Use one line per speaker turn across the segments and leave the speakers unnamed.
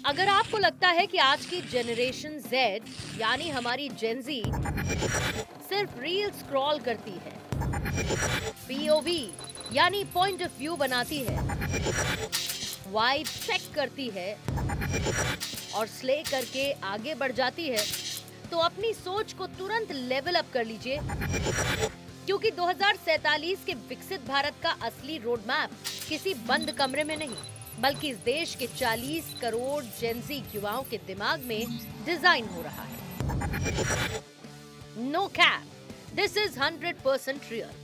अगर आपको लगता है कि आज की जनरेशन जेड यानी हमारी जेनजी सिर्फ रील स्क्रॉल करती है, पीओवी यानी पॉइंट ऑफ व्यू बनाती है, वाइब चेक करती है और स्ले करके आगे बढ़ जाती है, तो अपनी सोच को तुरंत लेवल अप कर लीजिए, क्योंकि 2047 के विकसित भारत का असली रोड मैप किसी बंद कमरे में नहीं, बल्कि इस देश के 40 करोड़ जेनजी युवाओं के दिमाग में डिजाइन हो रहा है। No cap, this is 100% real.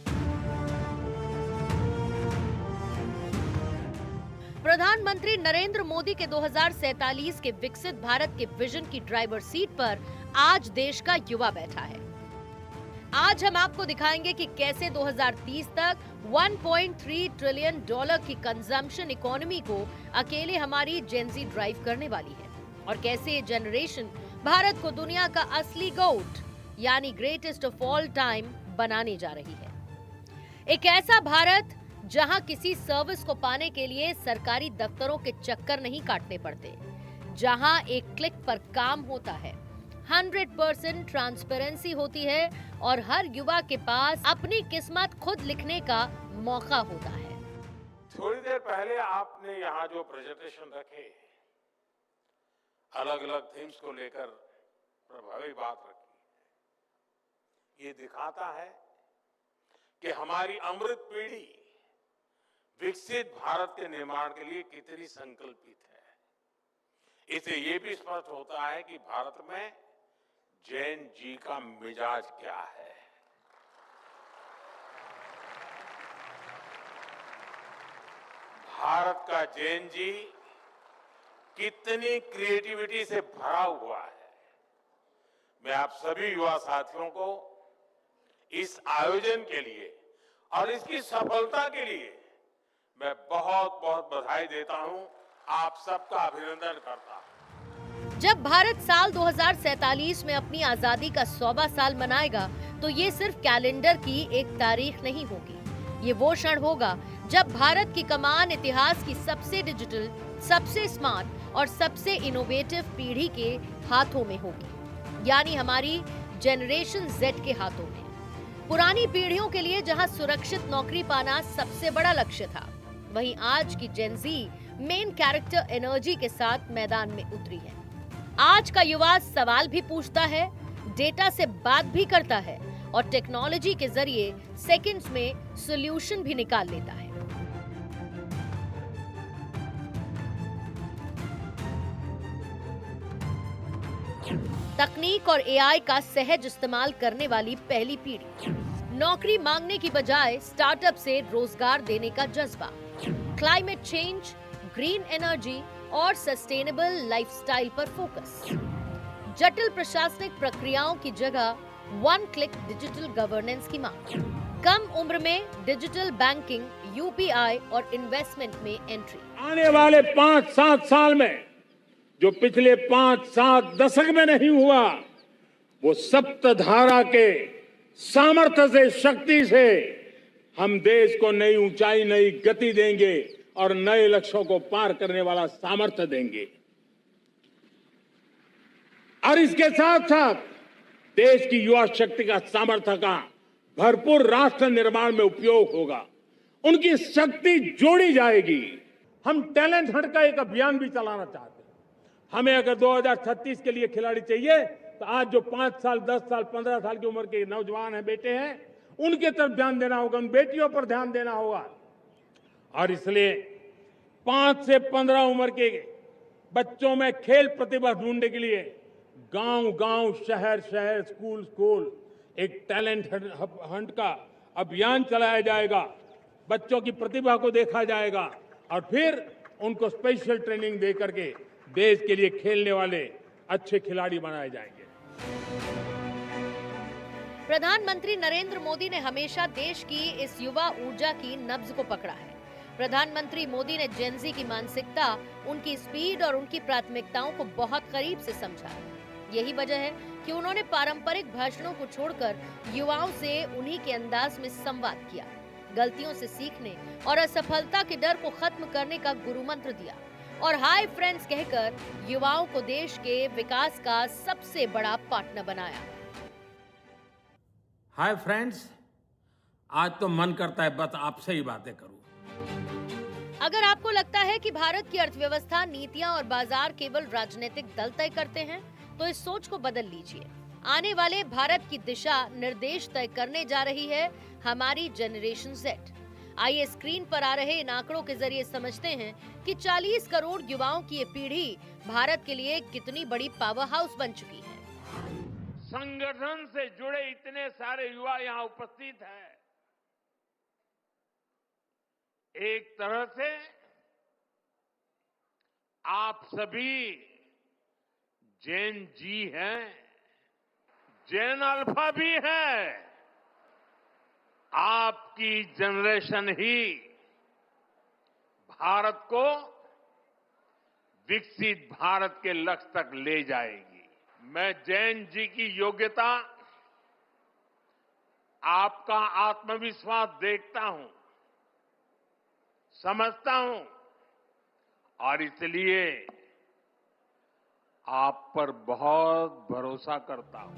प्रधानमंत्री नरेंद्र मोदी के 2047 के विकसित भारत के विजन की ड्राइवर सीट पर आज देश का युवा बैठा है। आज हम आपको दिखाएंगे कि कैसे 2030 तक 1.3 ट्रिलियन डॉलर की कंजम्पशन इकोनॉमी को अकेले हमारी जेनजी ड्राइव करने वाली है, और कैसे ये जनरेशन भारत को दुनिया का असली गोट यानी ग्रेटेस्ट ऑफ ऑल टाइम बनाने जा रही है। एक ऐसा भारत जहां किसी सर्विस को पाने के लिए सरकारी दफ्तरों के चक्कर नहीं काटने पड़ते, जहां एक क्लिक पर काम होता है, 100% ट्रांसपेरेंसी होती है और हर युवा के पास अपनी किस्मत खुद लिखने का मौका होता है।
थोड़ी देर पहले आपने यहाँ जो प्रेजेंटेशन रखे, अलग अलग थीम्स को लेकर प्रभावी बात रखी, ये दिखाता है कि हमारी अमृत पीढ़ी विकसित भारत के निर्माण के लिए कितनी संकल्पित है। इससे ये भी स्पष्ट होता है कि भारत में जैन जी का मिजाज क्या है। भारत का जैन जी कितनी क्रिएटिविटी से भरा हुआ है। मैं आप सभी युवा साथियों को इस आयोजन के लिए और इसकी सफलता के लिए मैं बहुत बहुत बधाई देता हूं, आप सबका अभिनंदन करता हूं।
जब भारत साल 2047 में अपनी आजादी का 100वां साल मनाएगा, तो ये सिर्फ कैलेंडर की एक तारीख नहीं होगी। ये वो क्षण होगा जब भारत की कमान इतिहास की सबसे डिजिटल, सबसे स्मार्ट और सबसे इनोवेटिव पीढ़ी के हाथों में होगी, यानी हमारी जनरेशन जेड के हाथों में। पुरानी पीढ़ियों के लिए जहां सुरक्षित नौकरी पाना सबसे बड़ा लक्ष्य था, वहीं आज की जेनजी मेन कैरेक्टर एनर्जी के साथ मैदान में उतरी है। आज का युवा सवाल भी पूछता है, डेटा से बात भी करता है और टेक्नोलॉजी के जरिए सेकंड्स में सॉल्यूशन भी निकाल लेता है। तकनीक और एआई का सहज इस्तेमाल करने वाली पहली पीढ़ी, नौकरी मांगने की बजाय स्टार्टअप से रोजगार देने का जज्बा, क्लाइमेट चेंज, ग्रीन एनर्जी और सस्टेनेबल लाइफस्टाइल पर फोकस, जटिल प्रशासनिक प्रक्रियाओं की जगह वन क्लिक डिजिटल गवर्नेंस की मांग, कम उम्र में डिजिटल बैंकिंग, यूपीआई और इन्वेस्टमेंट में एंट्री।
आने वाले 5-7 साल में जो पिछले 5-7 दशक में नहीं हुआ, वो सप्तधारा के सामर्थ्य से, शक्ति से हम देश को नई ऊंचाई, नई गति देंगे और नए लक्ष्यों को पार करने वाला सामर्थ्य देंगे। और इसके साथ साथ देश की युवा शक्ति का सामर्थ्य का भरपूर राष्ट्र निर्माण में उपयोग होगा। उनकी शक्ति जोड़ी जाएगी। हम टैलेंट हंट का एक अभियान भी चलाना चाहते हैं। हमें अगर 2036 के लिए खिलाड़ी चाहिए, तो आज जो 5 साल, 10 साल, 15 साल की उम्र के नौजवान हैं, बेटे हैं, उनके तरफ ध्यान देना होगा, उन बेटियों पर ध्यान देना होगा। और इसलिए 5 से 15 उम्र के बच्चों में खेल प्रतिभा ढूंढने के लिए गांव-गांव, शहर-शहर, स्कूल-स्कूल एक टैलेंट हंट का अभियान चलाया जाएगा। बच्चों की प्रतिभा को देखा जाएगा और फिर उनको स्पेशल ट्रेनिंग दे करके देश के लिए खेलने वाले अच्छे खिलाड़ी बनाए जाएंगे।
प्रधानमंत्री नरेंद्र मोदी ने हमेशा देश की इस युवा ऊर्जा की नब्ज को पकड़ा है। प्रधानमंत्री मोदी ने जेनजी की मानसिकता, उनकी स्पीड और उनकी प्राथमिकताओं को बहुत करीब से समझा। यही वजह है कि उन्होंने पारंपरिक भाषणों को छोड़कर युवाओं से उन्हीं के अंदाज में संवाद किया, गलतियों से सीखने और असफलता के डर को खत्म करने का गुरु मंत्र दिया और हाय फ्रेंड्स कहकर युवाओं को देश के विकास का सबसे बड़ा पार्टनर बनाया।
हाय फ्रेंड्स, आज तो मन करता है बस आपसे ही बातें करूं।
अगर आपको लगता है कि भारत की अर्थव्यवस्था, नीतियां और बाजार केवल राजनीतिक दल तय करते हैं, तो इस सोच को बदल लीजिए। आने वाले भारत की दिशा निर्देश तय करने जा रही है हमारी जनरेशन Z। आइए स्क्रीन पर आ रहे इन आंकड़ों के जरिए समझते हैं कि 40 करोड़ युवाओं की ये पीढ़ी भारत के लिए कितनी बड़ी पावर हाउस बन चुकी है।
संगठन से जुड़े इतने सारे युवा यहाँ उपस्थित हैं। एक तरह से आप सभी जेन जी हैं, जेन अल्फा भी है। आपकी जनरेशन ही भारत को विकसित भारत के लक्ष्य तक ले जाएगी। मैं जैन जी की योग्यता, आपका आत्मविश्वास देखता हूं, समझता हूं और इसलिए आप पर बहुत भरोसा करता हूं।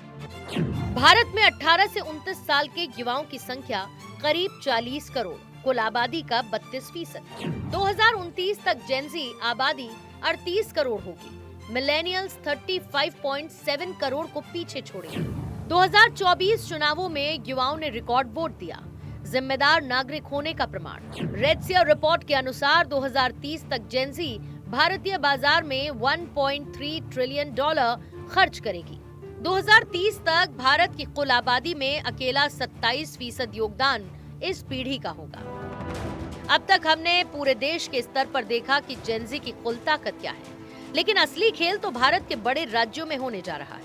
भारत में 18 से 29 साल के युवाओं की संख्या करीब 40 करोड़, कुल आबादी का 32%। 2029 तक जेनजी आबादी 38 करोड़ होगी। मिलेनियल्स 35.7 करोड़ को पीछे छोड़ेंगे। 2024 चुनावों में युवाओं ने रिकॉर्ड वोट दिया। जिम्मेदार नागरिक होने का प्रमाण। रेडसियर रिपोर्ट के अनुसार 2030 तक जेनजी भारतीय बाजार में $1.3 ट्रिलियन खर्च करेगी। 2030 तक भारत की कुल आबादी में अकेला 27% योगदान इस पीढ़ी का होगा। अब तक हमने पूरे देश के स्तर पर देखा कि जेनजी की कुल ताकत क्या है, लेकिन असली खेल तो भारत के बड़े राज्यों में होने जा रहा है।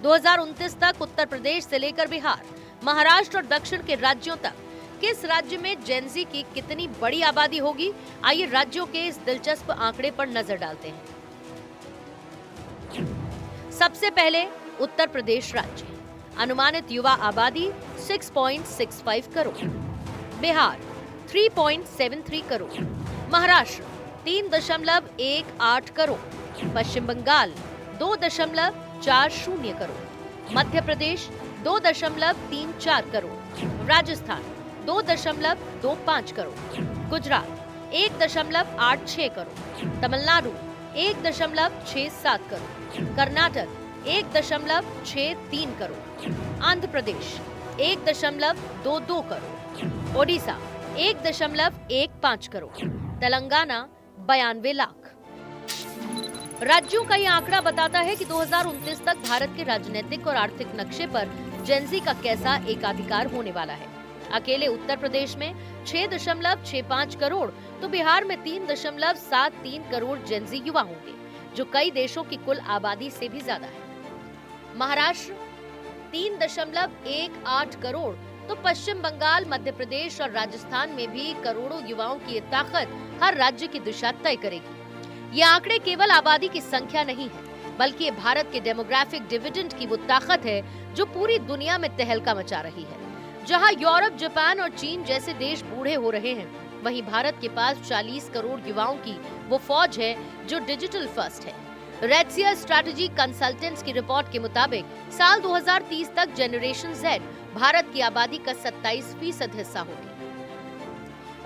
2029 तक उत्तर प्रदेश से लेकर बिहार, महाराष्ट्र और दक्षिण के राज्यों तक किस राज्य में जेनजी की कितनी बड़ी आबादी होगी, आइए राज्यों के इस दिलचस्प आंकड़े पर नजर डालते हैं। सबसे पहले उत्तर प्रदेश राज्य, अनुमानित युवा आबादी 6.65 करोड़, बिहार 3.73 करोड़, महाराष्ट्र 3.18 करोड़, पश्चिम बंगाल 2.40 करोड़, मध्य प्रदेश 2.34 करोड़, राजस्थान 2.25 करोड़, गुजरात 1.86 करोड़, तमिलनाडु 1.67 करोड़, कर्नाटक 1.63 करोड़, आंध्र प्रदेश 1.22 करोड़, ओडिशा 1.15 करोड़, तेलंगाना 92 लाख। राज्यों का यह आंकड़ा बताता है कि 2029 तक भारत के राजनीतिक और आर्थिक नक्शे पर जेनजी का कैसा एकाधिकार होने वाला है। अकेले उत्तर प्रदेश में 6.65 करोड़ तो बिहार में 3.73 करोड़ जेनजी युवा होंगे, जो कई देशों की कुल आबादी से भी ज्यादा है। महाराष्ट्र 3.18 करोड़ तो पश्चिम बंगाल, मध्य प्रदेश और राजस्थान में भी करोड़ों युवाओं की ये ताकत हर राज्य की दिशा तय करेगी। ये आंकड़े केवल आबादी की संख्या नहीं है, बल्कि ये भारत के डेमोग्राफिक डिविडेंड की वो ताकत है जो पूरी दुनिया में तहलका मचा रही है। जहां यूरोप, जापान और चीन जैसे देश बूढ़े हो रहे हैं, वहीं भारत के पास 40 करोड़ युवाओं की वो फौज है जो डिजिटल फर्स्ट है। रेडसियर स्ट्रैटेजी कंसल्टेंट्स की रिपोर्ट के मुताबिक साल 2030 तक जनरेशन Z भारत की आबादी का 27% हिस्सा होगी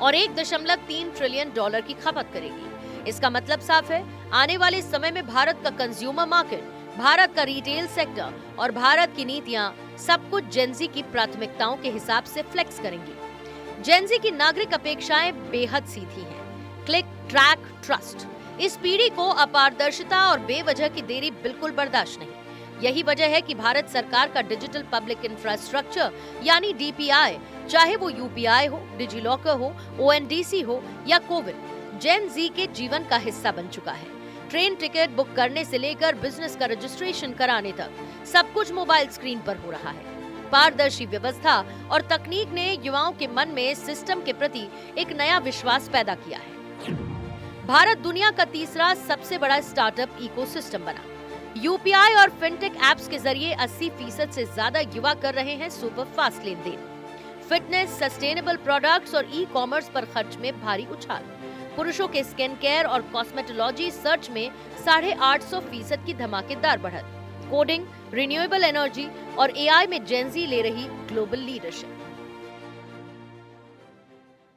और $1.3 ट्रिलियन की खपत करेगी। इसका मतलब साफ है, आने वाले समय में भारत का कंज्यूमर मार्केट, भारत का रिटेल सेक्टर और भारत की नीतियां सब कुछ जेनजी की प्राथमिकताओं के हिसाब से फ्लेक्स करेंगी। जेनजी की नागरिक अपेक्षाएं बेहद सीधी हैं। Click, track, trust. इस पीढ़ी को अपारदर्शिता और बेवजह की देरी बिल्कुल बर्दाश्त नहीं। यही वजह है कि भारत सरकार का डिजिटल पब्लिक इंफ्रास्ट्रक्चर यानी DPI, चाहे वो UPI हो, डिजिलॉकर हो, ONDC हो या कोविन, जेन जी के जीवन का हिस्सा बन चुका है। ट्रेन टिकट बुक करने से लेकर बिजनेस का रजिस्ट्रेशन कराने तक सब कुछ मोबाइल स्क्रीन पर हो रहा है। पारदर्शी व्यवस्था और तकनीक ने युवाओं के मन में सिस्टम के प्रति एक नया विश्वास पैदा किया है। भारत दुनिया का तीसरा सबसे बड़ा स्टार्टअप इकोसिस्टम बना। UPI और फिनटेक एप्स के जरिए 80% से ज्यादा युवा कर रहे हैं सुपर फास्ट लेन देन। फिटनेस, सस्टेनेबल प्रोडक्ट्स और ई-कॉमर्स पर खर्च में भारी उछाल। पुरुषों के स्किन केयर और कॉस्मेटोलॉजी सर्च में 850% की धमाकेदार बढ़त। कोडिंग, रिन्यूएबल एनर्जी और एआई में जेनजी ले रही ग्लोबल लीडरशिप।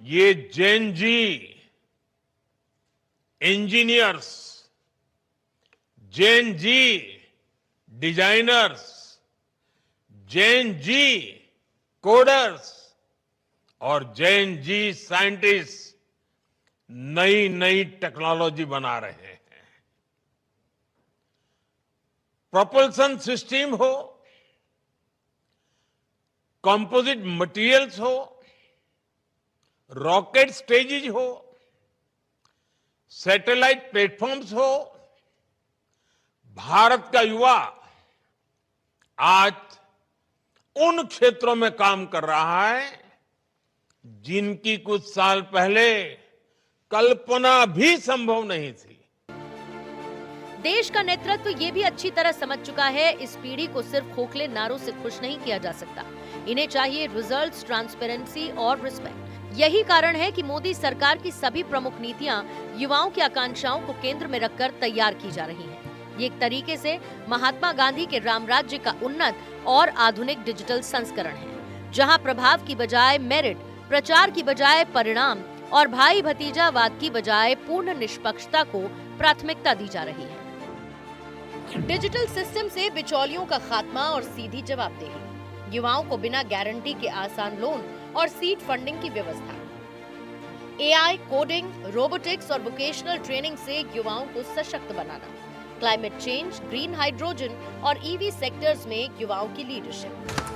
ये Gen Z engineers, Gen Z designers, Gen Z coders और जेनजी साइंटिस्ट नई नई टेक्नोलॉजी बना रहे हैं। प्रोपल्शन सिस्टम हो, कंपोजिट मटेरियल्स हो, रॉकेट स्टेजेज हो, सैटेलाइट प्लेटफॉर्म्स हो, भारत का युवा आज उन क्षेत्रों में काम कर रहा है जिनकी कुछ साल पहले कल्पना भी संभव नहीं थी।
देश का नेतृत्व ये भी अच्छी तरह समझ चुका है, इस पीढ़ी को सिर्फ खोखले नारों से खुश नहीं किया जा सकता। इन्हें चाहिए रिजल्ट्स, ट्रांसपेरेंसी और रिस्पेक्ट। यही कारण है कि मोदी सरकार की सभी प्रमुख नीतियां युवाओं की आकांक्षाओं को केंद्र में रखकर तैयार की जा रही हैं। ये एक तरीके से महात्मा गांधी के राम राज्य का उन्नत और आधुनिक डिजिटल संस्करण है, जहां प्रभाव की बजाय मेरिट, प्रचार की बजाय परिणाम और भाई भतीजावाद की बजाय पूर्ण निष्पक्षता को प्राथमिकता दी जा रही है। डिजिटल सिस्टम से बिचौलियों का खात्मा और सीधी जवाबदेही, युवाओं को बिना गारंटी के आसान लोन और सीड फंडिंग की व्यवस्था, एआई, कोडिंग, रोबोटिक्स और वोकेशनल ट्रेनिंग से युवाओं को सशक्त बनाना, क्लाइमेट चेंज, ग्रीन हाइड्रोजन और ईवी सेक्टर्स में युवाओं की लीडरशिप।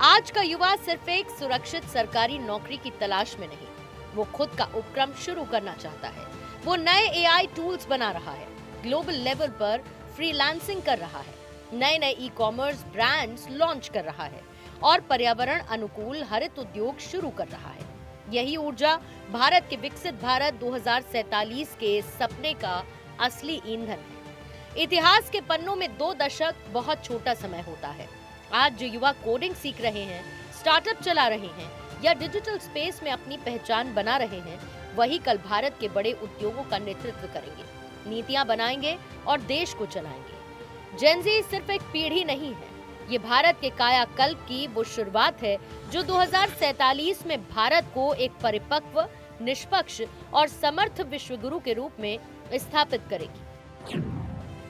आज का युवा सिर्फ एक सुरक्षित सरकारी नौकरी की तलाश में नहीं, वो खुद का उपक्रम शुरू करना चाहता है। वो नए एआई टूल्स बना रहा है, ग्लोबल लेवल पर फ्रीलांसिंग कर रहा है, नए नए ई कॉमर्स ब्रांड्स लॉन्च कर रहा है और पर्यावरण अनुकूल हरित उद्योग शुरू कर रहा है। यही ऊर्जा भारत के विकसित भारत 2047 के सपने का असली ईंधन है। इतिहास के पन्नों में 2 दशक बहुत छोटा समय होता है। आज जो युवा कोडिंग सीख रहे हैं, स्टार्टअप चला रहे हैं या डिजिटल स्पेस में अपनी पहचान बना रहे हैं, वही कल भारत के बड़े उद्योगों का नेतृत्व करेंगे, नीतियां बनाएंगे और देश को चलाएंगे। जेनजी सिर्फ एक पीढ़ी नहीं है, ये भारत के कायाकल्प की वो शुरुआत है जो 2047 में भारत को एक परिपक्व, निष्पक्ष और समर्थ विश्वगुरु के रूप में स्थापित करेगी।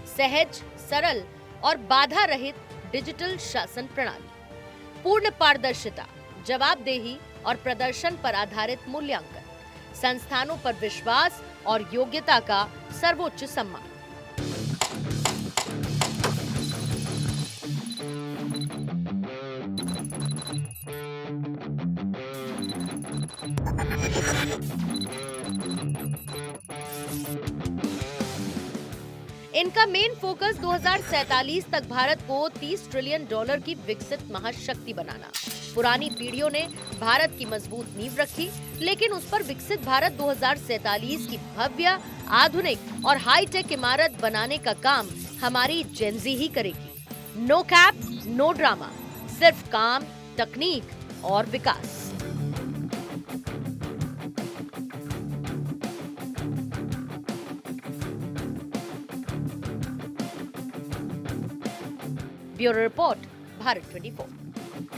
सहज, सरल और बाधा रहित डिजिटल शासन प्रणाली, पूर्ण पारदर्शिता, जवाबदेही और प्रदर्शन पर आधारित मूल्यांकन, संस्थानों पर विश्वास और योग्यता का सर्वोच्च सम्मान। इनका मेन फोकस 2047 तक भारत को $30 ट्रिलियन की विकसित महाशक्ति बनाना। पुरानी पीढ़ियों ने भारत की मजबूत नींव रखी, लेकिन उस पर विकसित भारत 2047 की भव्य, आधुनिक और हाईटेक इमारत बनाने का काम हमारी जेनजी ही करेगी। नो कैप, नो ड्रामा, सिर्फ काम, तकनीक और विकास। Bureau report, Bharat 24।